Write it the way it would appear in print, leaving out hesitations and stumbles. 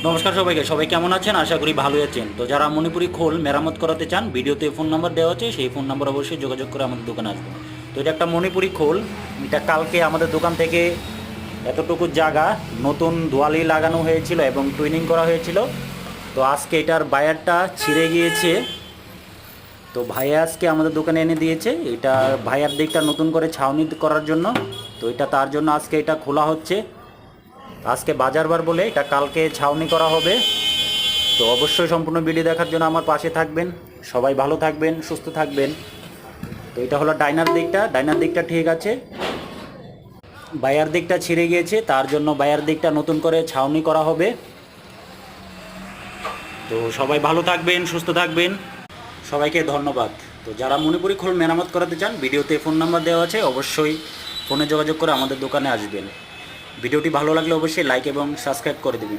নমস্কার সবাইকে, সবাই কেমন আছেন? আশা করি ভালোই আছেন। তো যারা মণিপুরি খোল মেরামত করাতে চান, ভিডিওতে ফোন নাম্বার দেওয়া আছে, সেই ফোন নাম্বার অবশ্যই যোগাযোগ করে আমাদের দোকানে আসবেন। তো এটা একটা মণিপুরি খোল, এটা কালকে আমাদের দোকান থেকে এতটুকু জায়গা নতুন দোয়ালি লাগানো হয়েছিল এবং টুইনিং করা হয়েছিল। তো আজকে এটার বায়ারটা ছিঁড়ে গিয়েছে, তো ভাইয়া আজকে আমাদের দোকানে এনে দিয়েছে। এটা ভাইয়ার দিকটা নতুন করে ছাউনি করার জন্য, তো এটা তার জন্য আজকে এটা খোলা হচ্ছে। আজকে বাজারবার বলে এটা কালকে ছাউনি করা হবে। তো অবশ্যই সম্পূর্ণ ভিডিও দেখার জন্য আমার পাশে থাকবেন। সবাই ভালো থাকবেন, সুস্থ থাকবেন। তো এটা হলো ডাইনার দিকটা ঠিক আছে, বায়ার দিকটা ছিঁড়ে গিয়েছে, তার জন্য বায়ার দিকটা নতুন করে ছাউনি করা হবে। তো সবাই ভালো থাকবেন, সুস্থ থাকবেন, সবাইকে ধন্যবাদ। তো যারা মণিপুরি খোল মেরামত করাতে চান, ভিডিওতে ফোন নাম্বার দেওয়া আছে, অবশ্যই ফোনে যোগাযোগ করে আমাদের দোকানে আসবেন। ভিডিওটি ভালো লাগলে অবশ্যই লাইক এবং সাবস্ক্রাইব করে দেবেন।